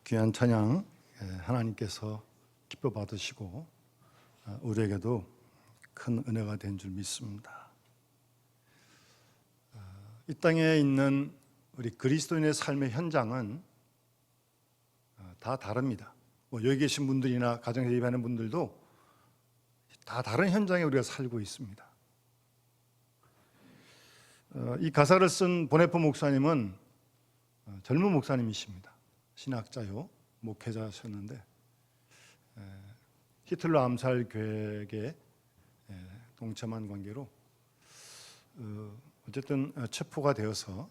귀한 찬양 하나님께서 기뻐 받으시고 우리에게도 큰 은혜가 된 줄 믿습니다. 이 땅에 있는 우리 그리스도인의 삶의 현장은 다 다릅니다. 여기 계신 분들이나 가정에 예배하는 분들도 다 다른 현장에 우리가 살고 있습니다. 이 가사를 쓴 보네포 목사님은 젊은 목사님이십니다. 신학자요, 목회자셨는데 히틀러 암살 계획에 동참한 관계로 어쨌든 체포가 되어서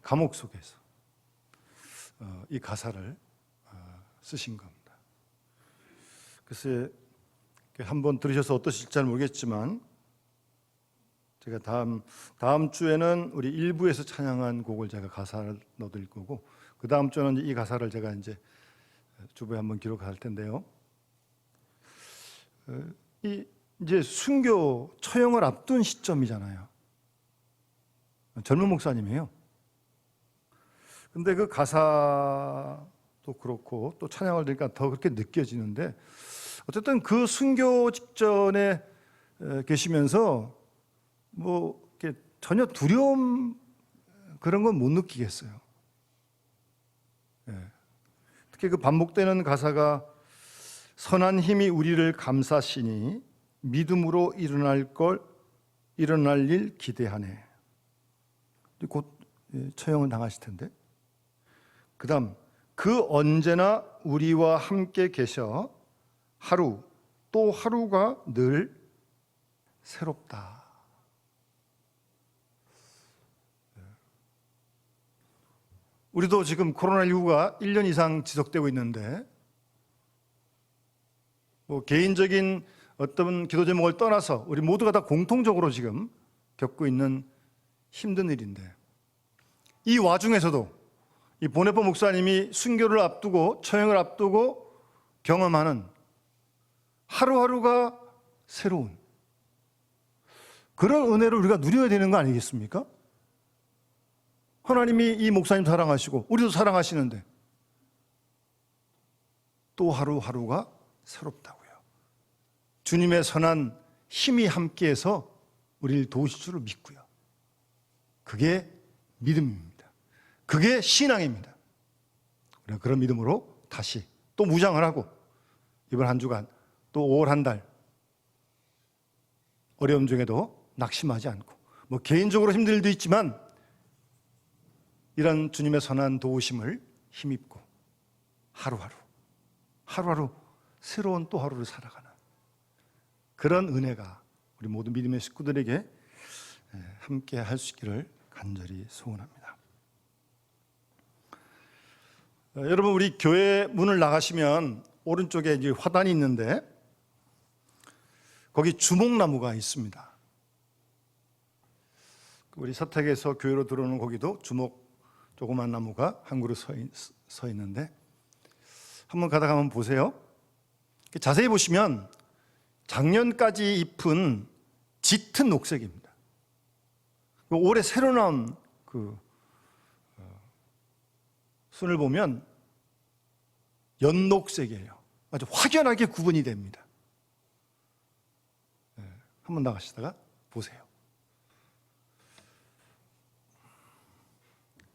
감옥 속에서 이 가사를 쓰신 겁니다. 글쎄 한번 들으셔서 어떠실지 잘 모르겠지만 제가 다음 주에는 우리 1부에서 찬양한 곡을 제가 가사를 넣어드릴 거고, 그 다음 주는 이 가사를 제가 이제 주부에 한번 기록할 텐데요. 이제 순교 처형을 앞둔 시점이잖아요. 젊은 목사님이에요. 근데 그 가사도 그렇고 또 찬양을 들으니까 더 그렇게 느껴지는데, 어쨌든 그 순교 직전에 계시면서 이렇게 전혀 두려움 그런 건 못 느끼겠어요. 특히 그 반복되는 가사가 선한 힘이 우리를 감싸시니 믿음으로 일어날 일 기대하네. 곧 처형을 당하실 텐데, 그 다음 그 언제나 우리와 함께 계셔 하루 또 하루가 늘 새롭다. 우리도 지금 코로나19가 1년 이상 지속되고 있는데, 개인적인 어떤 기도 제목을 떠나서 우리 모두가 다 공통적으로 지금 겪고 있는 힘든 일인데, 이 와중에서도 이 보네포 목사님이 순교를 앞두고 처형을 앞두고 경험하는 하루하루가 새로운 그런 은혜를 우리가 누려야 되는 거 아니겠습니까? 하나님이 이 목사님 사랑하시고 우리도 사랑하시는데 또 하루하루가 새롭다고요. 주님의 선한 힘이 함께해서 우리를 도우실 줄을 믿고요. 그게 믿음입니다. 그게 신앙입니다. 우리가 그런 믿음으로 다시 또 무장을 하고 이번 한 주간 또 5월 한 달 어려움 중에도 낙심하지 않고 개인적으로 힘든 일도 있지만 이런 주님의 선한 도우심을 힘입고 하루하루 새로운 또 하루를 살아가는 그런 은혜가 우리 모든 믿음의 식구들에게 함께 할 수 있기를 간절히 소원합니다. 여러분, 우리 교회 문을 나가시면 오른쪽에 이제 화단이 있는데 거기 주목나무가 있습니다. 우리 서택에서 교회로 들어오는 거기도 조그만 나무가 한 그루 서 있는데 한번 가다가 한번 보세요. 자세히 보시면 작년까지 잎은 짙은 녹색입니다. 올해 새로 나온 순을 보면 연녹색이에요. 아주 확연하게 구분이 됩니다. 한번 나가시다가 보세요.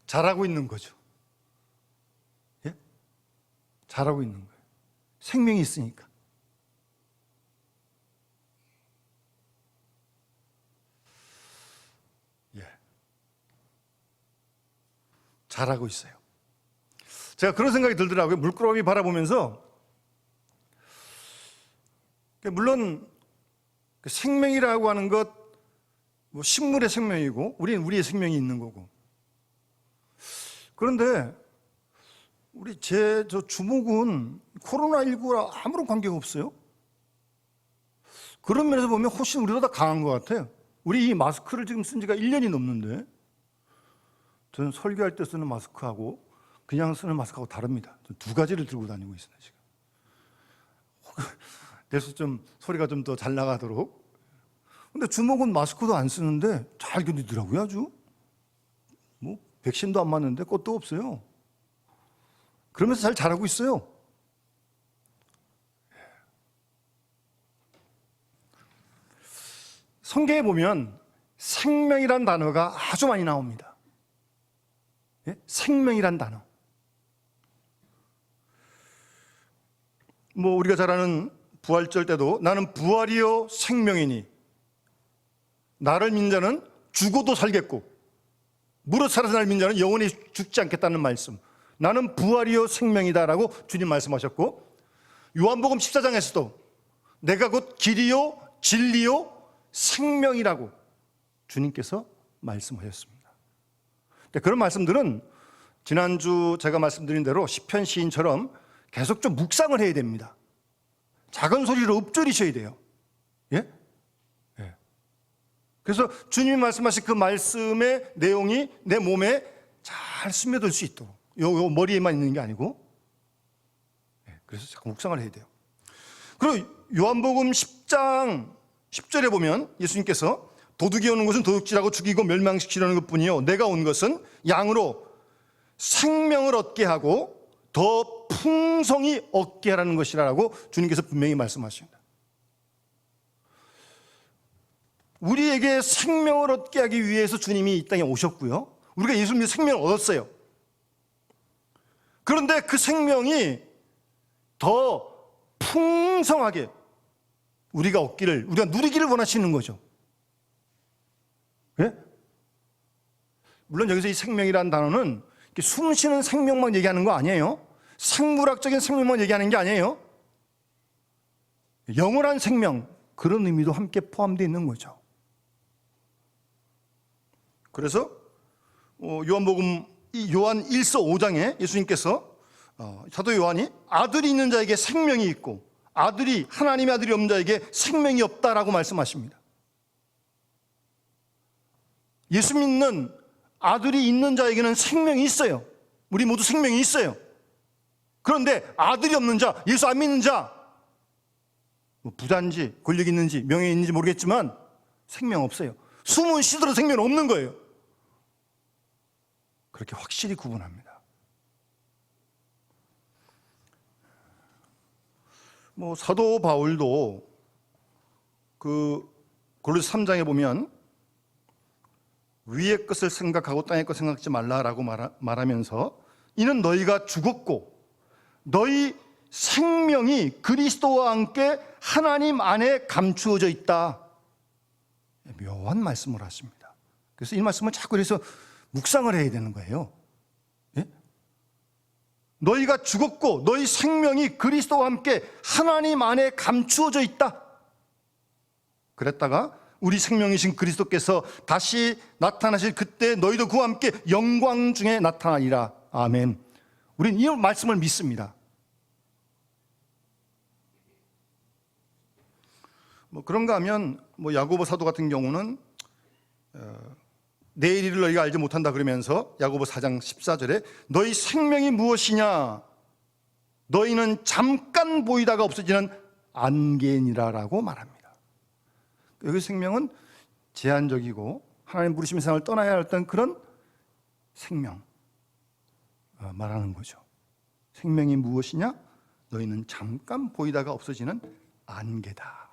자라고 있는 거죠. 예? 자라고 있는 거예요. 생명이 있으니까. 자라고 있어요. 제가 그런 생각이 들더라고요. 물끄러미 바라보면서, 물론 생명이라고 하는 것, 식물의 생명이고 우리는 우리의 생명이 있는 거고, 그런데 저 주목은 코로나19랑 아무런 관계가 없어요. 그런 면에서 보면 훨씬 우리보다 강한 것 같아요. 우리 이 마스크를 지금 쓴 지가 1년이 넘는데, 저는 설교할 때 쓰는 마스크하고 그냥 쓰는 마스크하고 다릅니다. 두 가지를 들고 다니고 있어요, 지금. 그래서 좀 소리가 좀 더 잘 나가도록. 근데 주목은 마스크도 안 쓰는데 잘 견디더라고요, 아주. 백신도 안 맞는데 것도 없어요. 그러면서 잘 자라고 있어요. 성경에 보면 생명이란 단어가 아주 많이 나옵니다. 예? 생명이란 단어. 뭐 우리가 잘 아는 부활절 때도 나는 부활이요 생명이니 나를 믿는 자는 죽어도 살겠고 무릇 살아서 나를 믿는 자는 영원히 죽지 않겠다는 말씀. 나는 부활이요 생명이다라고 주님 말씀하셨고, 요한복음 14장에서도 내가 곧 길이요 진리요 생명이라고 주님께서 말씀하셨습니다. 그런 말씀들은 지난주 제가 말씀드린 대로 시편 시인처럼 계속 좀 묵상을 해야 됩니다. 작은 소리로 읊조리셔야 돼요. 예? 예. 그래서 주님이 말씀하신 그 말씀의 내용이 내 몸에 잘 스며들 수 있도록, 요 머리에만 있는 게 아니고, 예. 그래서 자꾸 묵상을 해야 돼요. 그리고 요한복음 10장 10절에 보면 예수님께서 도둑이 오는 것은 도둑질하고 죽이고 멸망시키려는 것뿐이요 내가 온 것은 양으로 생명을 얻게 하고 더 풍성히 얻게 하라는 것이라고 주님께서 분명히 말씀하십니다. 우리에게 생명을 얻게 하기 위해서 주님이 이 땅에 오셨고요, 우리가 예수 믿어 생명을 얻었어요. 그런데 그 생명이 더 풍성하게 우리가 얻기를, 우리가 누리기를 원하시는 거죠. 예? 물론 여기서 이 생명이라는 단어는 숨 쉬는 생명만 얘기하는 거 아니에요. 생물학적인 생명만 얘기하는 게 아니에요. 영원한 생명, 그런 의미도 함께 포함되어 있는 거죠. 그래서 요한 1서 5장에 예수님께서 사도 요한이 아들이 있는 자에게 생명이 있고 하나님의 아들이 없는 자에게 생명이 없다라고 말씀하십니다. 예수 믿는 아들이 있는 자에게는 생명이 있어요. 우리 모두 생명이 있어요. 그런데 아들이 없는 자, 예수 안 믿는 자, 뭐 부자인지 권력이 있는지 명예가 있는지 모르겠지만 생명 없어요. 숨은 쉬더라도 생명 없는 거예요. 그렇게 확실히 구분합니다. 뭐 사도 바울도 그 골로새 3장에 보면 위의 것을 생각하고 땅의 것 생각하지 말라라고 말하면서 이는 너희가 죽었고 너희 생명이 그리스도와 함께 하나님 안에 감추어져 있다. 묘한 말씀을 하십니다. 그래서 이 말씀을 자꾸 그래서 묵상을 해야 되는 거예요. 예? 너희가 죽었고 너희 생명이 그리스도와 함께 하나님 안에 감추어져 있다. 그랬다가 우리 생명이신 그리스도께서 다시 나타나실 그때 너희도 그와 함께 영광 중에 나타나리라. 아멘. 우리는 이 말씀을 믿습니다. 뭐 그런가 하면 야고보 사도 같은 경우는 내일 일을 너희가 알지 못한다 그러면서 야고보 4장 14절에 너희 생명이 무엇이냐 너희는 잠깐 보이다가 없어지는 안개니라라고 말합니다. 여기 생명은 제한적이고 하나님 부르심의 세상을 떠나야 할 어떤 그런 생명 말하는 거죠. 생명이 무엇이냐? 너희는 잠깐 보이다가 없어지는 안개다.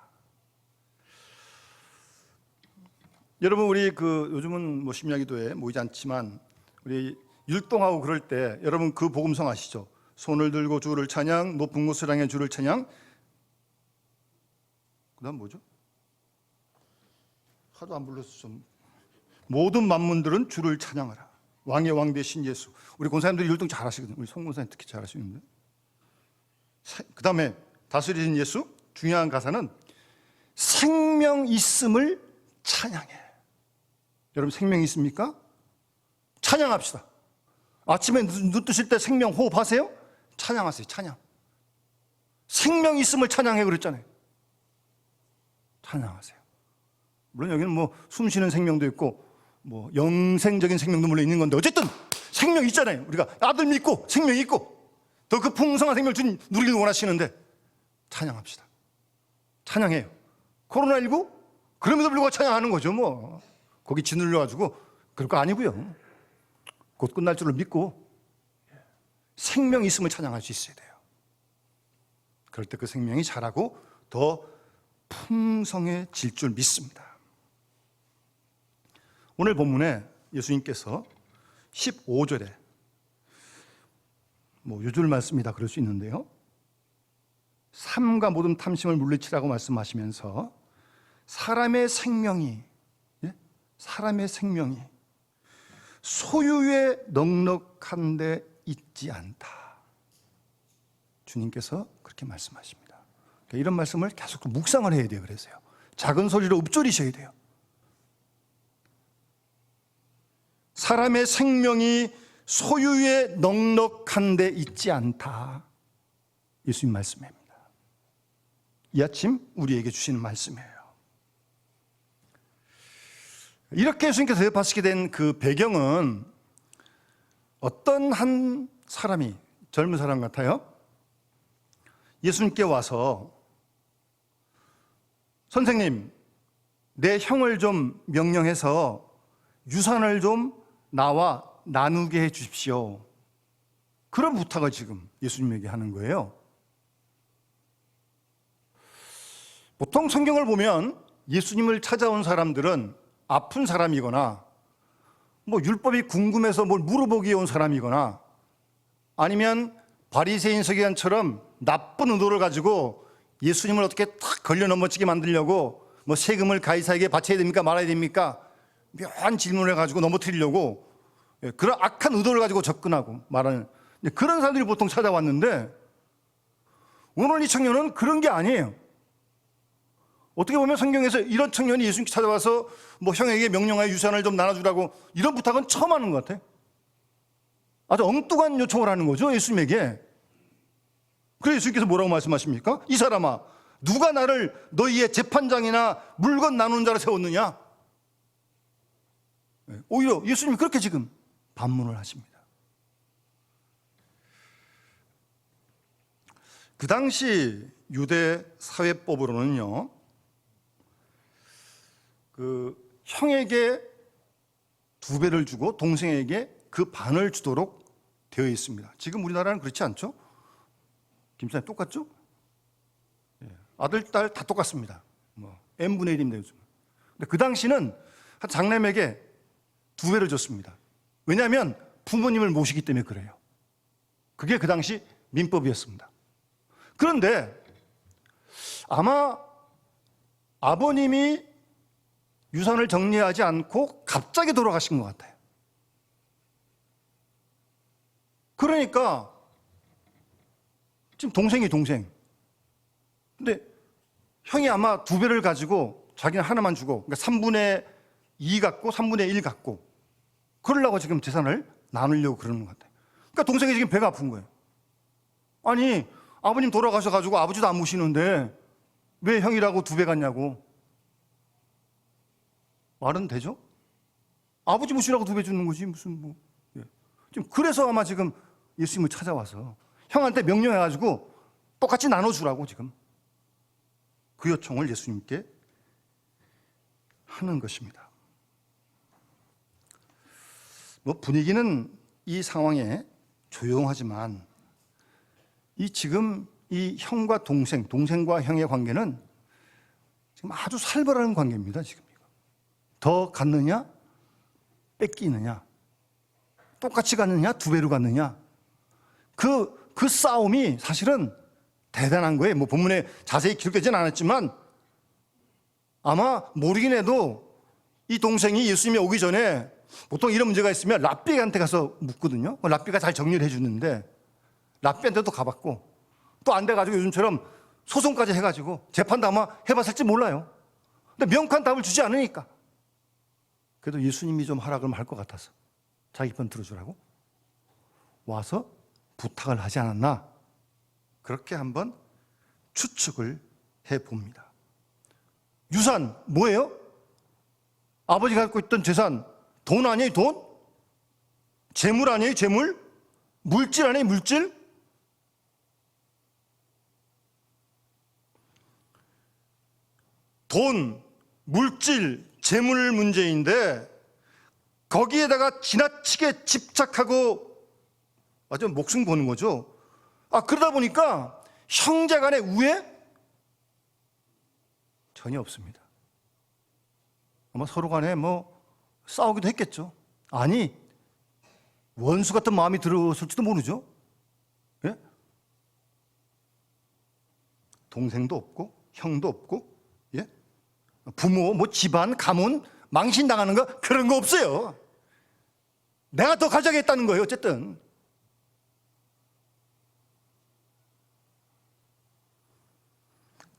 여러분 우리 요즘은 심야기도에 모이지 않지만 우리 율동하고 그럴 때 여러분 그 복음성 아시죠? 손을 들고 주를 찬양, 높은 곳을 향해 주를 찬양. 그다음 뭐죠? 하도 안 불러서 좀. 모든 만문들은 주를 찬양하라. 왕의 왕 되신 예수. 우리 권사님들이 율동 잘 하시거든요. 우리 송 권사님 특히 잘 하시는데. 그 다음에 다스리신 예수. 중요한 가사는 생명 있음을 찬양해. 여러분 생명 있습니까? 찬양합시다. 아침에 눈 뜨실 때 생명 호흡하세요? 찬양하세요. 찬양. 생명 있음을 찬양해 그랬잖아요. 찬양하세요. 물론 여기는 숨 쉬는 생명도 있고 영생적인 생명도 물론 있는 건데 어쨌든 생명 있잖아요. 우리가 아들 믿고 생명이 있고 더 그 풍성한 생명을 주님 누리길 원하시는데 찬양합시다. 찬양해요. 코로나19 그럼에도 불구하고 찬양하는 거죠. 거기 짓눌려가지고 그럴 거 아니고요. 곧 끝날 줄을 믿고 생명이 있음을 찬양할 수 있어야 돼요. 그럴 때 그 생명이 자라고 더 풍성해질 줄 믿습니다. 오늘 본문에 예수님께서 15절에 요절 말씀이다 그럴 수 있는데요, 삶과 모든 탐심을 물리치라고 말씀하시면서 사람의 생명이 소유에 넉넉한 데 있지 않다. 주님께서 그렇게 말씀하십니다. 그러니까 이런 말씀을 계속 묵상을 해야 돼요. 그래서요, 작은 소리로 읊조리셔야 돼요. 사람의 생명이 소유에 넉넉한 데 있지 않다. 예수님 말씀입니다. 이 아침 우리에게 주시는 말씀이에요. 이렇게 예수님께서 대답하시게 된 그 배경은 어떤 한 사람이, 젊은 사람 같아요, 예수님께 와서 선생님, 내 형을 좀 명령해서 유산을 좀 나와 나누게 해 주십시오. 그런 부탁을 지금 예수님에게 하는 거예요. 보통 성경을 보면 예수님을 찾아온 사람들은 아픈 사람이거나 율법이 궁금해서 뭘 물어보기 온 사람이거나 아니면 바리새인 서기관처럼 나쁜 의도를 가지고 예수님을 어떻게 탁 걸려 넘어지게 만들려고 세금을 가이사에게 바쳐야 됩니까 말아야 됩니까 묘한 질문을 해가지고 넘어뜨리려고 그런 악한 의도를 가지고 접근하고 말하는 그런 사람들이 보통 찾아왔는데, 오늘 이 청년은 그런 게 아니에요. 어떻게 보면 성경에서 이런 청년이 예수님께 찾아와서 형에게 명령하여 유산을 좀 나눠주라고 이런 부탁은 처음 하는 것 같아요. 아주 엉뚱한 요청을 하는 거죠, 예수님에게. 그래서 예수님께서 뭐라고 말씀하십니까? 이 사람아, 누가 나를 너희의 재판장이나 물건 나누는 자로 세웠느냐? 오히려 예수님이 그렇게 지금 반문을 하십니다. 그 당시 유대 사회법으로는요, 그 형에게 2배를 주고 동생에게 그 반을 주도록 되어 있습니다. 지금 우리나라는 그렇지 않죠? 김사님 똑같죠? 아들, 딸 다 똑같습니다. n분의 1입니다, 요즘. 근데 그 당시는 한 장남에게 2배를 줬습니다. 왜냐하면 부모님을 모시기 때문에 그래요. 그게 그 당시 민법이었습니다. 그런데 아마 아버님이 유산을 정리하지 않고 갑자기 돌아가신 것 같아요. 그러니까 지금 동생이 동생. 근데 형이 아마 2배를 가지고 자기는 하나만 주고, 그러니까 3분의 2 갖고 3분의 1 갖고 그러려고 지금 재산을 나누려고 그러는 것 같아요. 그러니까 동생이 지금 배가 아픈 거예요. 아니, 아버님 돌아가셔가지고 아버지도 안 모시는데 왜 형이라고 2배 갖냐고. 말은 되죠? 아버지 모시라고 2배 주는 거지 무슨 지금 그래서 아마 지금 예수님을 찾아와서 형한테 명령해가지고 똑같이 나눠주라고 지금 그 요청을 예수님께 하는 것입니다. 분위기는 이 상황에 조용하지만 지금 이 형과 동생과 형의 관계는 지금 아주 살벌한 관계입니다. 지금 더 갖느냐, 뺏기느냐, 똑같이 갖느냐, 2배로 갖느냐, 그 싸움이 사실은 대단한 거예요. 본문에 자세히 기록되지는 않았지만 아마 모르긴 해도 이 동생이 예수님이 오기 전에 보통 이런 문제가 있으면 랍비한테 가서 묻거든요. 랍비가 잘 정리를 해주는데 랍비한테도 가봤고 또 안 돼가지고 요즘처럼 소송까지 해가지고 재판도 아마 해봤을지 몰라요. 근데 명확한 답을 주지 않으니까 그래도 예수님이 좀 하라 그러면 할 것 같아서 자기 편 들어주라고 와서 부탁을 하지 않았나, 그렇게 한번 추측을 해봅니다. 유산 뭐예요? 아버지가 갖고 있던 재산, 돈 아니에요? 돈? 재물 아니에요? 재물? 물질 아니에요? 물질? 돈, 물질, 재물 문제인데 거기에다가 지나치게 집착하고 완전 목숨 거는 거죠. 그러다 보니까 형제 간의 우애 전혀 없습니다. 아마 서로 간에 싸우기도 했겠죠. 아니, 원수 같은 마음이 들었을지도 모르죠. 예? 동생도 없고 형도 없고, 예? 부모, 집안, 가문 망신당하는 거 그런 거 없어요. 내가 더 가져야겠다는 거예요. 어쨌든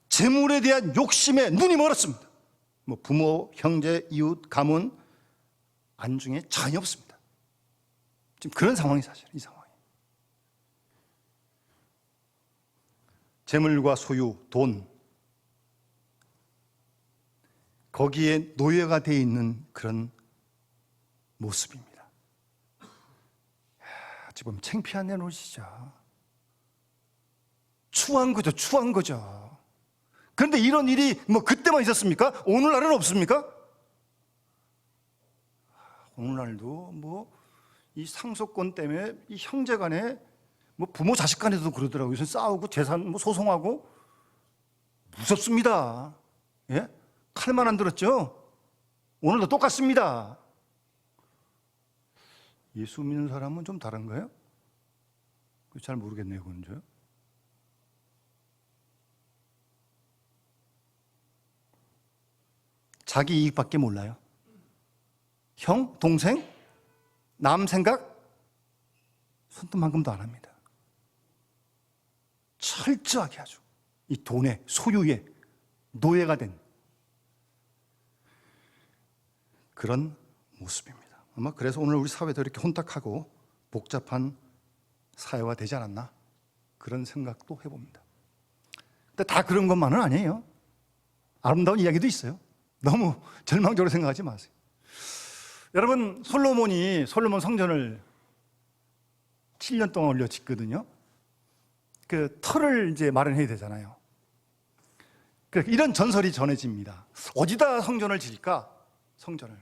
재물에 대한 욕심에 눈이 멀었습니다. 부모, 형제, 이웃, 가문 안중에 전혀 없습니다. 지금 그런 상황이 사실 이 상황이. 재물과 소유, 돈, 거기에 노예가 되어 있는 그런 모습입니다. 지금 창피한 내 노릇이죠. 추한 거죠, 추한 거죠. 그런데 이런 일이 그때만 있었습니까? 오늘날은 없습니까? 오늘날도 이 상속권 때문에 이 형제 간에 부모 자식 간에도 그러더라고요. 요새 싸우고 재산 소송하고 무섭습니다. 예? 칼만 안 들었죠? 오늘도 똑같습니다. 예수 믿는 사람은 좀 다른가요? 잘 모르겠네요, 그건. 자기 이익밖에 몰라요. 형, 동생, 남 생각 손톱만큼도 안 합니다. 철저하게 아주 이 돈의 소유의 노예가 된 그런 모습입니다. 아마 그래서 오늘 우리 사회도 이렇게 혼탁하고 복잡한 사회화 되지 않았나 그런 생각도 해봅니다. 근데 다 그런 것만은 아니에요. 아름다운 이야기도 있어요. 너무 절망적으로 생각하지 마세요. 여러분, 솔로몬 성전을 7년 동안 올려 짓거든요. 그 터를 이제 마련해야 되잖아요. 이런 전설이 전해집니다. 어디다 성전을 지을까? 성전을.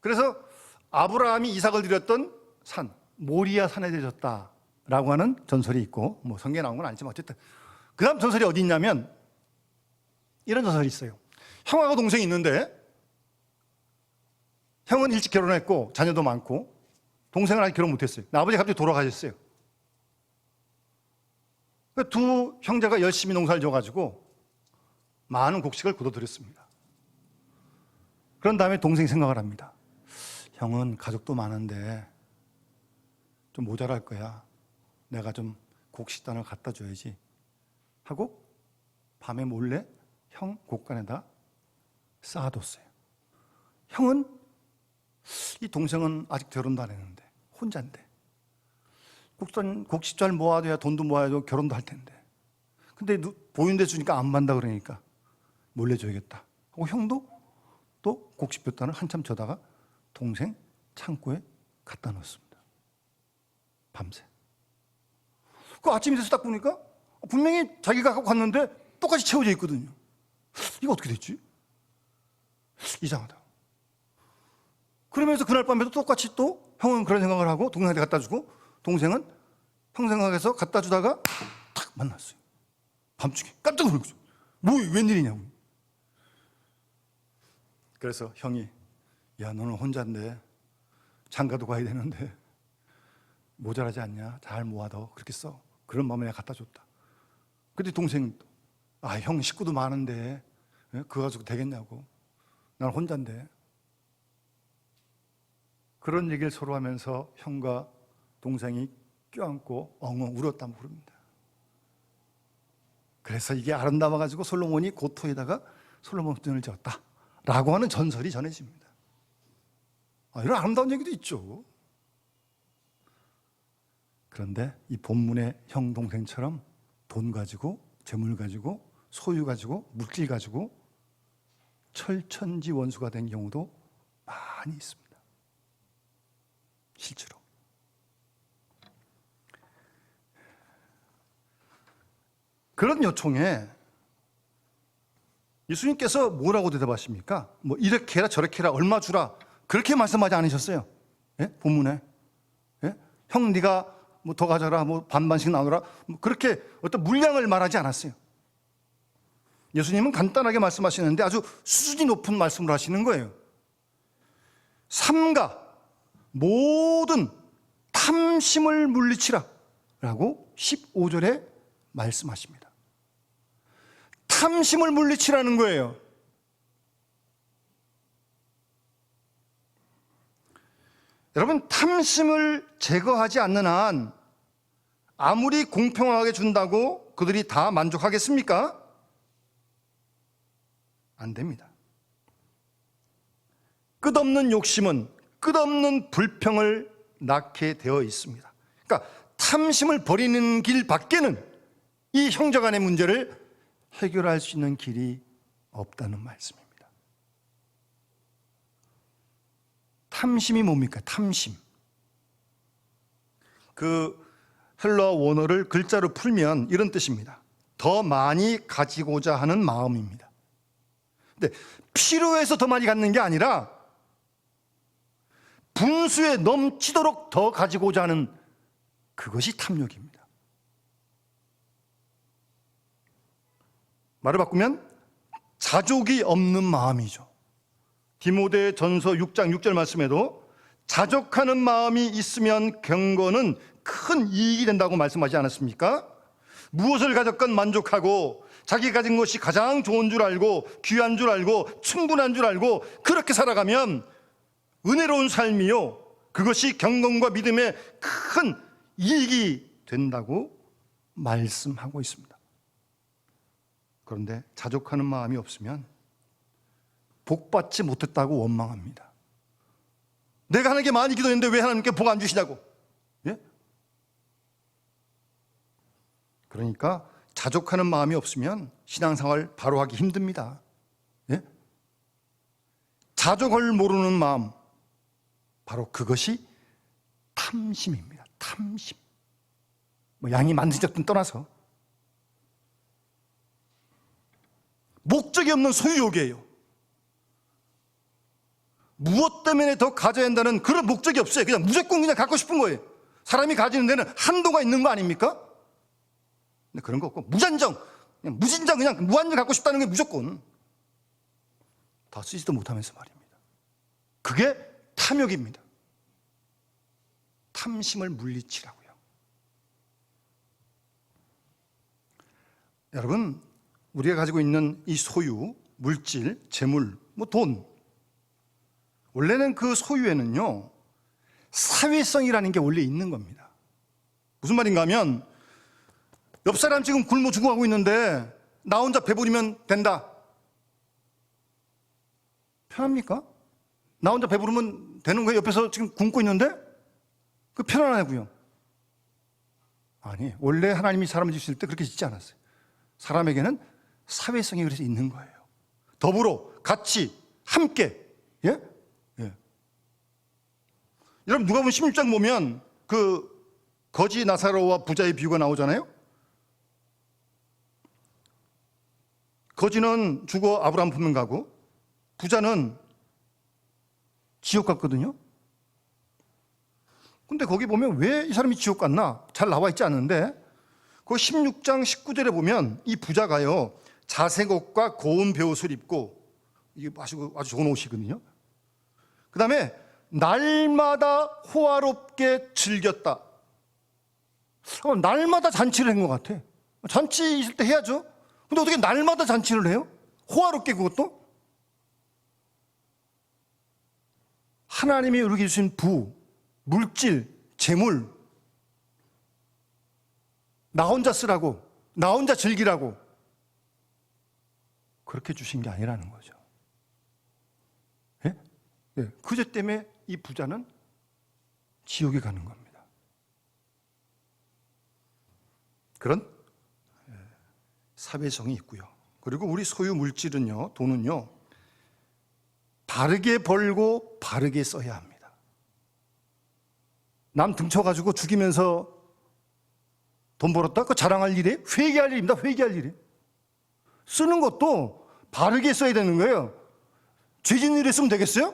그래서 아브라함이 이삭을 드렸던 산, 모리아 산에 드렸다라고 하는 전설이 있고, 성경에 나온 건 아니지만 어쨌든 그 다음 전설이 어디 있냐면 이런 전설이 있어요. 형하고 동생이 있는데 형은 일찍 결혼했고 자녀도 많고 동생은 아직 결혼 못했어요. 아버지가 갑자기 돌아가셨어요. 두 형제가 열심히 농사를 져가지고 많은 곡식을 거둬들였습니다. 그런 다음에 동생이 생각을 합니다. 형은 가족도 많은데 좀 모자랄 거야. 내가 좀 곡식단을 갖다 줘야지 하고 밤에 몰래 형 곡간에다 쌓아뒀어요. 형은 이 동생은 아직 결혼도 안 했는데 혼자인데 곡식 잘 모아둬야 돈도 모아야 결혼도 할 텐데 근데 보이는 데 주니까 안 받는다 그러니까 몰래 줘야겠다 하고 형도 또 곡식볕단을 한참 져다가 동생 창고에 갖다 놓습니다. 밤새. 그 아침이 돼서 딱 보니까 분명히 자기가 갖고 갔는데 똑같이 채워져 있거든요. 이거 어떻게 됐지? 이상하다. 그러면서 그날 밤에도 똑같이 또 형은 그런 생각을 하고 동생한테 갖다 주고 동생은 형 생각해서 갖다 주다가 탁 만났어요. 밤중에 깜짝 놀랐어요. 웬일이냐고. 그래서 형이 야 너는 혼자인데 장가도 가야 되는데 모자라지 않냐? 잘 모아둬. 그렇게 써. 그런 마음에 내가 갖다 줬다. 근데 동생은 또 형 식구도 많은데 그거 가지고 되겠냐고. 난 혼자인데. 그런 얘기를 서로 하면서 형과 동생이 껴안고 엉엉 울었다고 부릅니다. 그래서 이게 아름다워가지고 솔로몬이 고토에다가 솔로몬 성전을 지었다라고 하는 전설이 전해집니다. 이런 아름다운 얘기도 있죠. 그런데 이 본문의 형 동생처럼 돈 가지고 재물 가지고 소유 가지고 물질 가지고 철천지 원수가 된 경우도 많이 있습니다. 실제로. 그런 요청에 예수님께서 뭐라고 대답하십니까? 이렇게 해라 저렇게 해라 얼마 주라 그렇게 말씀하지 않으셨어요. 예? 본문에. 예? 형 네가 뭐 더 가져라, 뭐 반반씩 나누라, 뭐 그렇게 어떤 물량을 말하지 않았어요. 예수님은 간단하게 말씀하시는데 아주 수준이 높은 말씀을 하시는 거예요. 삼가 모든 탐심을 물리치라 라고 15절에 말씀하십니다. 탐심을 물리치라는 거예요. 여러분, 탐심을 제거하지 않는 한 아무리 공평하게 준다고 그들이 다 만족하겠습니까? 안 됩니다. 끝없는 욕심은 끝없는 불평을 낳게 되어 있습니다. 그러니까 탐심을 버리는 길 밖에는 이 형제간의 문제를 해결할 수 있는 길이 없다는 말씀입니다. 탐심이 뭡니까? 탐심. 그 헬라어 원어를 글자로 풀면 이런 뜻입니다. 더 많이 가지고자 하는 마음입니다. 근데 필요해서 더 많이 갖는 게 아니라 분수에 넘치도록 더 가지고자 하는 그것이 탐욕입니다. 말을 바꾸면 자족이 없는 마음이죠. 디모데 전서 6장 6절 말씀에도 자족하는 마음이 있으면 경건은 큰 이익이 된다고 말씀하지 않았습니까? 무엇을 가졌건 만족하고 자기 가진 것이 가장 좋은 줄 알고 귀한 줄 알고 충분한 줄 알고 그렇게 살아가면 은혜로운 삶이요, 그것이 경건과 믿음에 큰 이익이 된다고 말씀하고 있습니다. 그런데 자족하는 마음이 없으면 복받지 못했다고 원망합니다. 내가 하나님께 많이 기도했는데 왜 하나님께 복 안 주시냐고. 예? 그러니까 자족하는 마음이 없으면 신앙생활 바로 하기 힘듭니다. 예? 자족을 모르는 마음, 바로 그것이 탐심입니다. 탐심. 뭐 양이 많든 적든 떠나서 목적이 없는 소유욕이에요. 무엇 때문에 더 가져야 한다는 그런 목적이 없어요. 그냥 무조건 그냥 갖고 싶은 거예요. 사람이 가지는 데는 한도가 있는 거 아닙니까? 근데 그런 거 없고 무잔정, 그냥 무진장 그냥 무한정 갖고 싶다는 게 무조건 다 쓰지도 못하면서 말입니다. 그게 탐욕입니다. 탐심을 물리치라고요. 여러분, 우리가 가지고 있는 이 소유, 물질, 재물, 뭐 돈, 원래는 그 소유에는요 사회성이라는 게 원래 있는 겁니다. 무슨 말인가 하면 옆 사람 지금 굶어 죽어가고 있는데 나 혼자 배부르면 된다. 편합니까? 나 혼자 배부르면 되는 거예요? 옆에서 지금 굶고 있는데? 그 편안하고요. 아니, 원래 하나님이 사람을 지으실 때 그렇게 짓지 않았어요. 사람에게는 사회성이 그래서 있는 거예요. 더불어 같이 함께. 예? 예. 여러분, 누가복음 16장 보면 그 거지 나사로와 부자의 비유가 나오잖아요. 거지는 죽어 아브라함 품에 가고 부자는 지옥 갔거든요. 근데 거기 보면 왜 이 사람이 지옥 갔나? 잘 나와 있지 않은데 그 16장 19절에 보면 이 부자가요 자색 옷과 고운 베옷을 입고 이게 아주 좋은 옷이거든요. 그 다음에 날마다 호화롭게 즐겼다. 날마다 잔치를 한 것 같아. 잔치 있을 때 해야죠. 근데 어떻게 날마다 잔치를 해요? 호화롭게 그것도? 하나님이 우리에게 주신 부, 물질, 재물, 나 혼자 쓰라고, 나 혼자 즐기라고 그렇게 주신 게 아니라는 거죠. 예? 예. 그저 때문에 이 부자는 지옥에 가는 겁니다. 그런 사회성이 있고요. 그리고 우리 소유 물질은요, 돈은요, 바르게 벌고 바르게 써야 합니다. 남 등쳐가지고 죽이면서 돈 벌었다? 그거 자랑할 일이에요? 회개할 일입니다. 회개할 일이에요. 쓰는 것도 바르게 써야 되는 거예요. 죄진 일에 쓰면 되겠어요?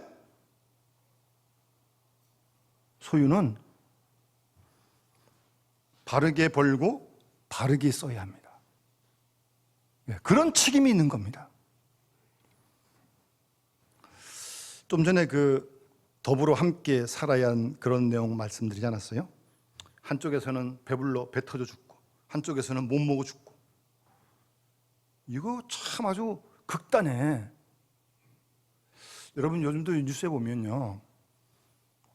소유는 바르게 벌고 바르게 써야 합니다. 그런 책임이 있는 겁니다. 좀 전에 더불어 함께 살아야 하는 그런 내용 말씀드리지 않았어요? 한쪽에서는 배불러 배 터져 죽고 한쪽에서는 못 먹어 죽고. 이거 참 아주 극단에. 여러분 요즘도 뉴스에 보면요,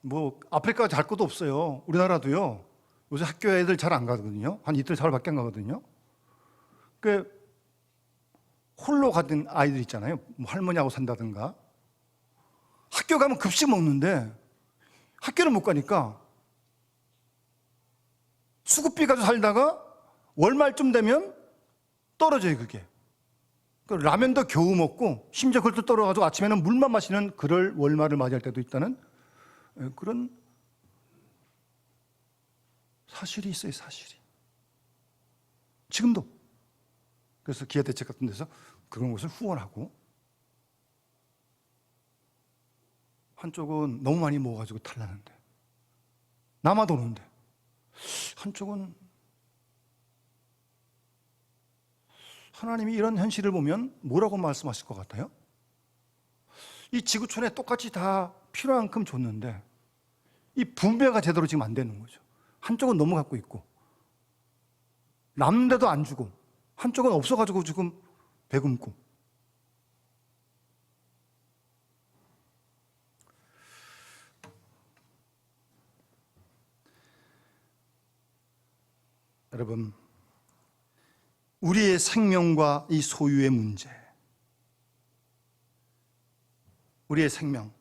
뭐 아프리카 갈 것도 없어요. 우리나라도요, 요새 학교에 애들 잘 안 가거든요. 한 이틀 사흘밖에 안 가거든요. 홀로 가던 아이들 있잖아요. 뭐 할머니하고 산다든가. 학교 가면 급식 먹는데 학교를 못 가니까 수급비 가지고 살다가 월말쯤 되면 떨어져요, 그게. 라면도 겨우 먹고 심지어 그것도 떨어가지고 아침에는 물만 마시는 그럴 월말을 맞이할 때도 있다는 그런 사실이 있어요, 사실이. 지금도. 그래서 기아대책 같은 데서 그런 것을 후원하고, 한쪽은 너무 많이 먹어가지고 탈나는데 남아도 오는데, 한쪽은 하나님이 이런 현실을 보면 뭐라고 말씀하실 것 같아요? 이 지구촌에 똑같이 다 필요한 만큼 줬는데 이 분배가 제대로 지금 안 되는 거죠. 한쪽은 너무 갖고 있고 남는데도 안 주고, 한쪽은 없어가지고 지금 배굶고. 여러분, 우리의 생명과 이 소유의 문제, 우리의 생명,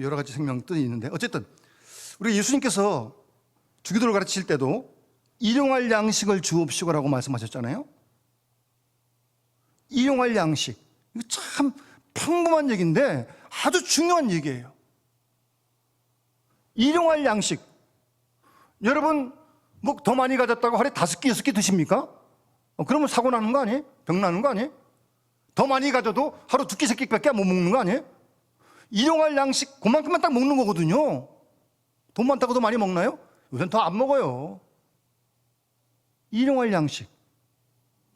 여러 가지 생명 뜻이 있는데, 어쨌든 우리 예수님께서 주기도를 가르치실 때도 일용할 양식을 주옵시고라고 말씀하셨잖아요. 일용할 양식, 이거 참 평범한 얘기인데 아주 중요한 얘기예요. 일용할 양식. 여러분 뭐 더 많이 가졌다고 하루에 5끼, 6끼 드십니까? 그러면 사고 나는 거 아니에요? 병 나는 거 아니에요? 더 많이 가져도 하루 2끼, 3끼밖에 못 먹는 거 아니에요? 일용할 양식, 그만큼만 딱 먹는 거거든요. 돈 많다고 더 많이 먹나요? 요새는 더 안 먹어요. 일용할 양식,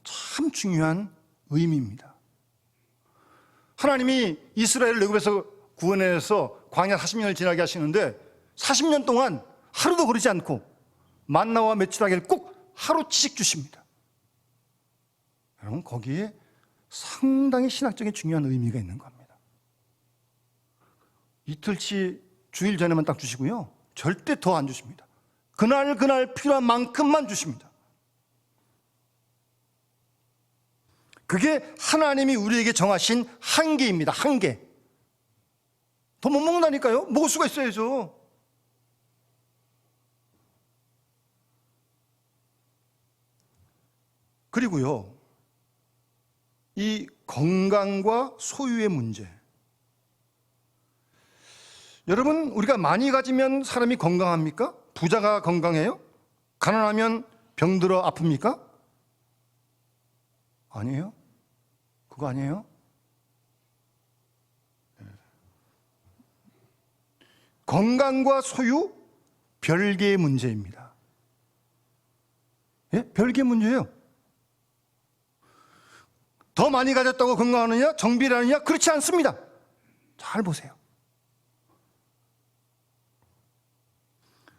참 중요한 의미입니다. 하나님이 이스라엘을 애굽에서 구원해서 광야 40년을 지나게 하시는데 40년 동안 하루도 그러지 않고 만나와 메추라기를 꼭 하루치씩 주십니다. 여러분, 거기에 상당히 신학적인 중요한 의미가 있는 겁니다. 이틀치 주일 전에만 딱 주시고요, 절대 더 안 주십니다. 그날 필요한 만큼만 주십니다. 그게 하나님이 우리에게 정하신 한계입니다. 한계. 더 못 먹는다니까요. 먹을 수가 있어야죠. 그리고요, 이 건강과 소유의 문제. 여러분, 우리가 많이 가지면 사람이 건강합니까? 부자가 건강해요? 가난하면 병들어 아픕니까? 아니에요? 그거 아니에요? 건강과 소유, 별개의 문제입니다. 예? 별개의 문제예요. 더 많이 가졌다고 건강하느냐, 정비를 하느냐? 그렇지 않습니다. 잘 보세요.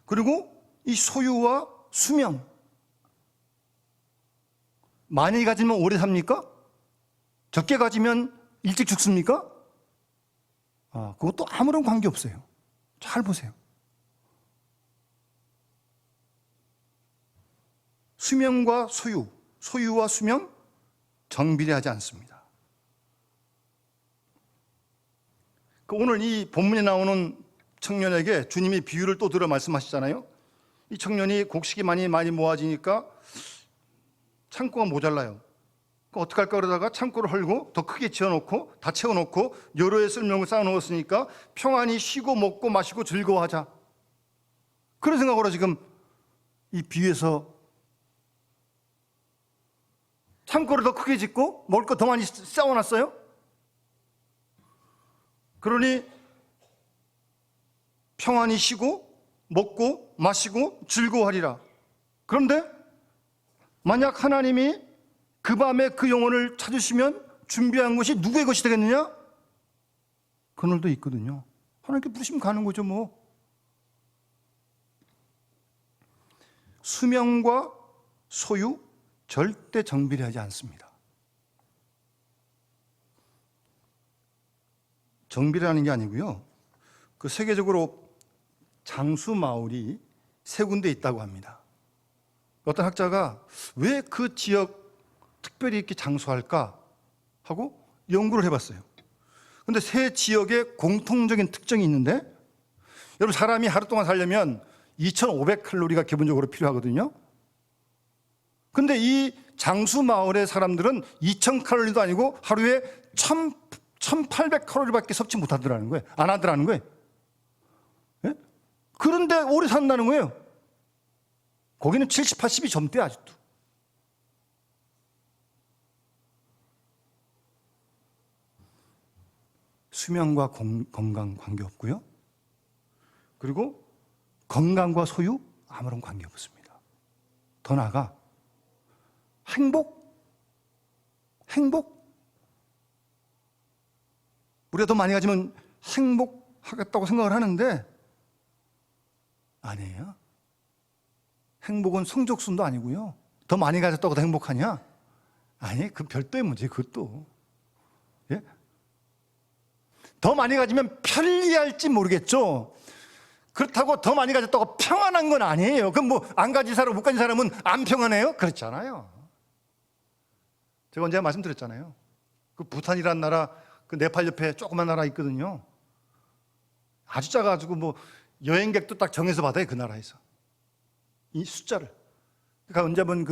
그리고 이 소유와 수명, 많이 가지면 오래 삽니까? 적게 가지면 일찍 죽습니까? 그것도 아무런 관계없어요. 잘 보세요. 수명과 소유, 소유와 수명 정비례하지 않습니다. 오늘 이 본문에 나오는 청년에게 주님이 비유를 또 들어 말씀하시잖아요. 이 청년이 곡식이 많이 모아지니까 창고가 모자라요. 어떻게 할까 그러다가 창고를 헐고 더 크게 지어놓고 다 채워놓고 여러 해 쓸 명을 쌓아놓았으니까 평안히 쉬고 먹고 마시고 즐거워하자, 그런 생각으로 지금 이 비유에서 창고를 더 크게 짓고 먹을 거 더 많이 쌓아놨어요. 그러니 평안히 쉬고 먹고 마시고 즐거워하리라. 그런데 만약 하나님이 그 밤에 그 영혼을 찾으시면 준비한 것이 누구의 것이 되겠느냐? 그늘도 있거든요. 하나님께 부르시면 가는 거죠, 뭐. 수명과 소유 절대 정비례하지 않습니다. 정비례하는 게 아니고요. 그 세계적으로 장수 마을이 3군데 있다고 합니다. 어떤 학자가 왜 그 지역 특별히 이렇게 장수할까 하고 연구를 해봤어요. 근데 3 지역의 공통적인 특징이 있는데, 여러분 사람이 하루 동안 살려면 2,500칼로리가 기본적으로 필요하거든요. 근데 이 장수 마을의 사람들은 2,000칼로리도 아니고 하루에 1,800칼로리밖에 섭취 못하더라는 거예요. 안 하더라는 거예요. 예? 그런데 오래 산다는 거예요. 거기는 70, 80이 젊대 아직도. 수명과 건강 관계없고요. 그리고 건강과 소유 아무런 관계없습니다. 더 나아가 행복? 우리가 더 많이 가지면 행복하겠다고 생각을 하는데 아니에요. 행복은 성적순도 아니고요. 더 많이 가졌다고 더 행복하냐? 아니, 그 별도의 문제, 그것도. 예? 더 많이 가지면 편리할지 모르겠죠. 그렇다고 더 많이 가졌다고 평안한 건 아니에요. 그럼 뭐 안 가진 사람, 못 가진 사람은 안 평안해요? 그렇지 않아요. 제가 언제 말씀드렸잖아요. 그 부탄이라는 나라, 그 네팔 옆에 조그만 나라 있거든요. 아주 작아가지고 뭐 여행객도 딱 정해서 받아요, 그 나라에서. 이 숫자를. 그러니까 언제 한번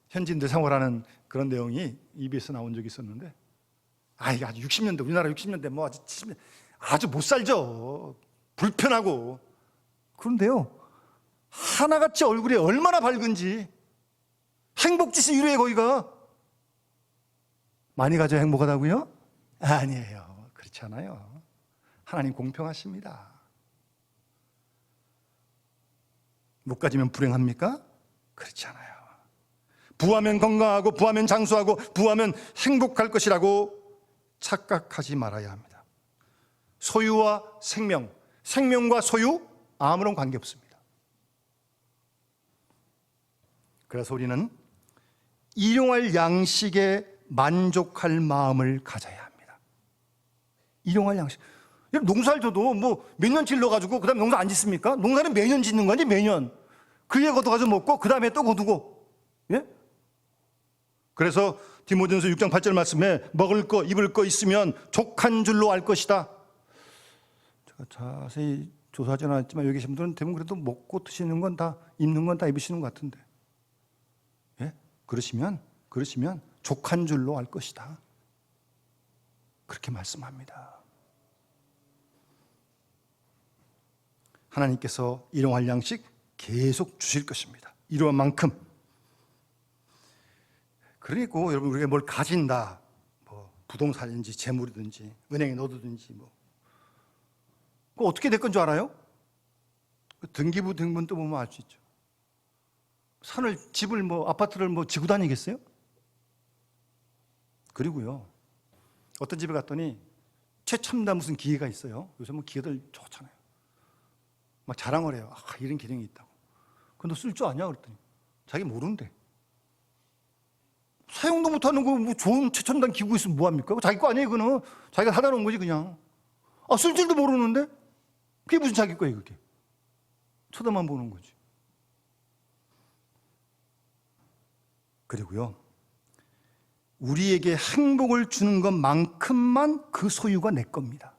현지인들 생활하는 그런 내용이 EBS 나온 적이 있었는데, 이게 아주 60년대, 우리나라 60년대 뭐 아주 70년대, 아주 못 살죠. 불편하고. 그런데요, 하나같이 얼굴이 얼마나 밝은지. 행복지수 1위에 거기가. 많이 가져야 행복하다고요? 아니에요. 그렇지 않아요. 하나님 공평하십니다. 못 가지면 불행합니까? 그렇지 않아요. 부하면 건강하고 부하면 장수하고 부하면 행복할 것이라고 착각하지 말아야 합니다. 소유와 생명, 생명과 소유 아무런 관계없습니다. 그래서 우리는 일용할 양식에 만족할 마음을 가져야 합니다. 일용할 양식. 농사를 져도 뭐 몇 년 질러가지고 그 다음에 농사 안 짓습니까? 농사는 매년 짓는 거지, 매년. 그에 걷어가서 먹고 그 다음에 또 거두고. 예? 그래서 디모데전서 6장 8절 말씀에 먹을 거 입을 거 있으면 족한 줄로 알 것이다. 제가 자세히 조사하지는 않았지만 여기 계신 분들은 대부분 그래도 먹고 드시는 건 다, 입는 건 다 입으시는 것 같은데. 예? 그러시면 족한 줄로 알 것이다. 그렇게 말씀합니다. 하나님께서 일용할 양식 계속 주실 것입니다. 이러한 만큼. 그리고 여러분, 우리가 뭘 가진다, 뭐 부동산인지 재물이든지 은행에 넣어두든지 뭐, 그거 어떻게 될 건 줄 알아요? 등기부 등본 또 보면 알 수 있죠. 집을 뭐 아파트를 뭐 지고 다니겠어요? 그리고요, 어떤 집에 갔더니 최첨단 무슨 기계가 있어요. 요새 뭐 기계들 좋잖아요. 막 자랑을 해요. 이런 기능이 있다고. 근데 쓸 줄 아냐? 그랬더니 자기 모르는데. 사용도 못하는 거 뭐 좋은 최첨단 기구 있으면 뭐합니까? 자기 거 아니에요, 그거는. 자기가 사다 놓은 거지, 그냥. 쓸 줄도 모르는데? 그게 무슨 자기 거예요, 그게? 쳐다만 보는 거지. 그리고요, 우리에게 행복을 주는 것만큼만 그 소유가 내 겁니다.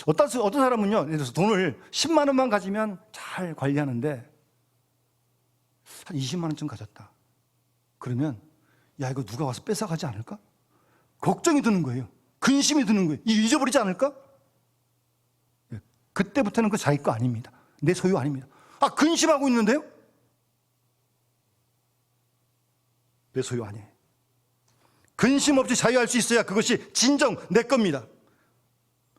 어떤 사람은요, 예를 들어서 돈을 10만 원만 가지면 잘 관리하는데 한 20만 원쯤 가졌다. 그러면 이거 누가 와서 뺏어가지 않을까? 걱정이 드는 거예요. 근심이 드는 거예요. 잊어버리지 않을까? 그때부터는 그 자기 거 아닙니다. 내 소유 아닙니다. 근심하고 있는데요? 내 소유 아니에요. 근심 없이 자유할 수 있어야 그것이 진정 내 겁니다.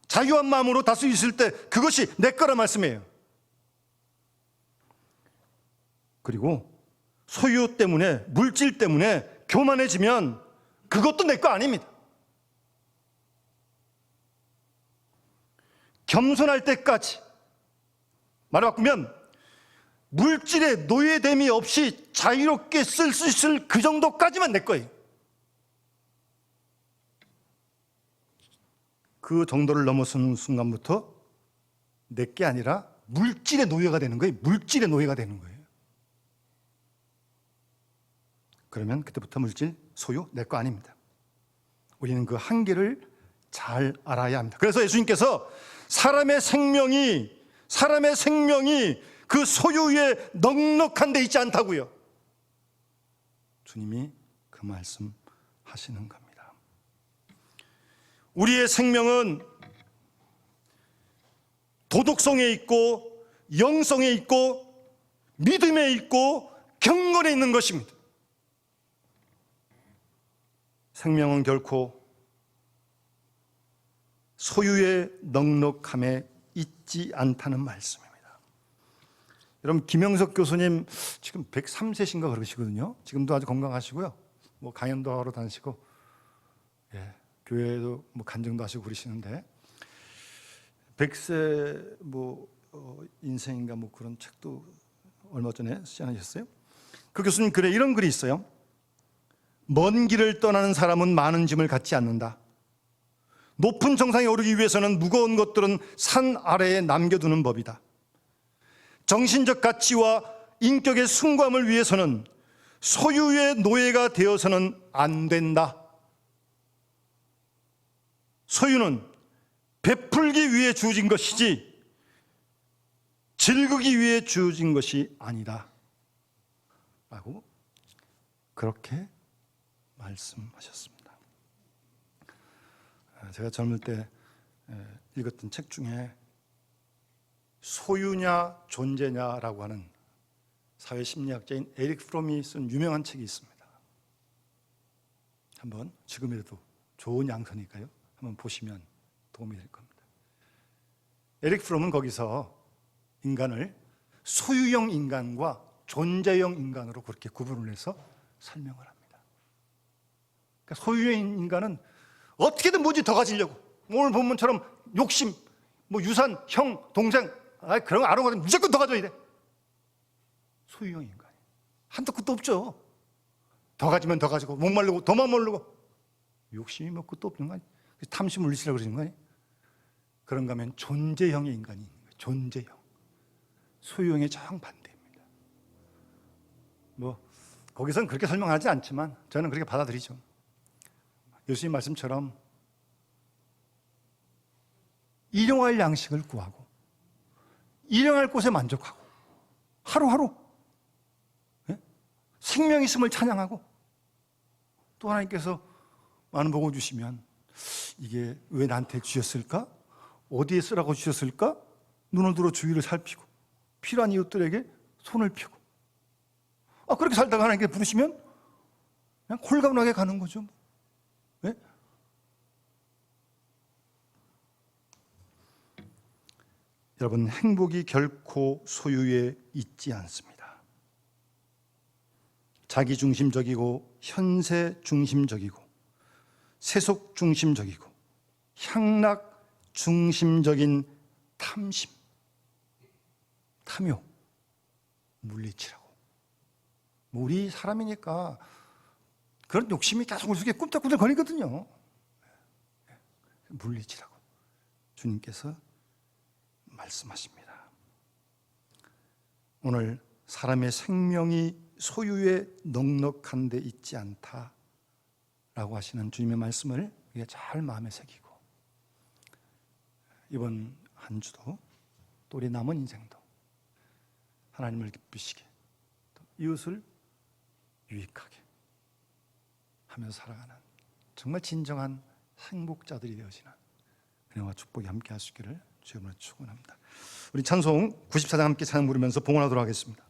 자유한 마음으로 다스릴 수 있을 때 그것이 내 거란 말씀이에요. 그리고 소유 때문에, 물질 때문에 교만해지면 그것도 내 거 아닙니다. 겸손할 때까지, 말을 바꾸면 물질의 노예됨이 없이 자유롭게 쓸 수 있을 그 정도까지만 내 거예요. 그 정도를 넘어서는 순간부터 내 게 아니라 물질의 노예가 되는 거예요. 물질의 노예가 되는 거예요. 그러면 그때부터 물질, 소유, 내 거 아닙니다. 우리는 그 한계를 잘 알아야 합니다. 그래서 예수님께서 사람의 생명이 그 소유에 넉넉한 데 있지 않다고요. 주님이 그 말씀 하시는 겁니다. 우리의 생명은 도덕성에 있고 영성에 있고 믿음에 있고 경건에 있는 것입니다. 생명은 결코 소유의 넉넉함에 있지 않다는 말씀입니다. 여러분, 김영석 교수님 지금 103세신가 그러시거든요. 지금도 아주 건강하시고요. 뭐 강연도 하러 다니시고, 교회도 뭐 간증도 하시고 그러시는데, 100세 인생인가 뭐 그런 책도 얼마 전에 쓰지 않으셨어요? 그 교수님 글에 이런 글이 있어요. 먼 길을 떠나는 사람은 많은 짐을 갖지 않는다. 높은 정상에 오르기 위해서는 무거운 것들은 산 아래에 남겨두는 법이다. 정신적 가치와 인격의 숭고함을 위해서는 소유의 노예가 되어서는 안 된다. 소유는 베풀기 위해 주어진 것이지 즐기기 위해 주어진 것이 아니다. 라고 그렇게 말씀하셨습니다. 제가 젊을 때 읽었던 책 중에 소유냐 존재냐라고 하는 사회심리학자인 에릭 프롬이 쓴 유명한 책이 있습니다. 한번 지금이라도 좋은 양서니까요. 한번 보시면 도움이 될 겁니다. 에릭 프롬은 거기서 인간을 소유형 인간과 존재형 인간으로 그렇게 구분을 해서 설명을 합니다. 그러니까 소유형 인간은 어떻게든 뭐지 더 가지려고, 오늘 본문처럼 욕심, 뭐 유산, 형, 동생, 그런 거 아는 거는 무조건 더 가져야 돼. 소유형 인간이 한도 끝도 없죠. 더 가지면 더 가지고, 목마르고 더 목마르고, 욕심이 뭐 끝도 없는 거 아니에요. 탐심을 물리치려고 그러는 거 아니에요. 그런가 하면 존재형의 인간이 있는 거예요. 존재형. 소유형의 정반대입니다. 뭐 거기서는 그렇게 설명하지 않지만 저는 그렇게 받아들이죠. 예수님 말씀처럼 일용할 양식을 구하고 일용할 곳에 만족하고 하루하루 생명 있음을 찬양하고, 또 하나님께서 많은 복을 주시면 이게 왜 나한테 주셨을까? 어디에 쓰라고 주셨을까? 눈을 들어 주위를 살피고 필요한 이웃들에게 손을 펴고, 그렇게 살다가 하나님께 부르시면 그냥 홀가분하게 가는 거죠. 네? 여러분, 행복이 결코 소유에 있지 않습니다. 자기중심적이고 현세중심적이고 세속중심적이고 향락중심적인 탐심, 탐욕, 물리치라고. 우리 사람이니까 그런 욕심이 계속 우리 속에 꿈틀꿈틀 거리거든요. 물리치라고 주님께서 말씀하십니다. 오늘 사람의 생명이 소유에 넉넉한 데 있지 않다라고 하시는 주님의 말씀을 우리가 잘 마음에 새기고, 이번 한 주도 또 우리 남은 인생도 하나님을 기쁘시게, 또 이웃을 유익하게 하면서 살아가는 정말 진정한 행복자들이 되어지는 은혜와 축복이 함께 하시기를 주님으로 축원합니다. 우리 찬송 94장 함께 찬양 부르면서 봉헌하도록 하겠습니다.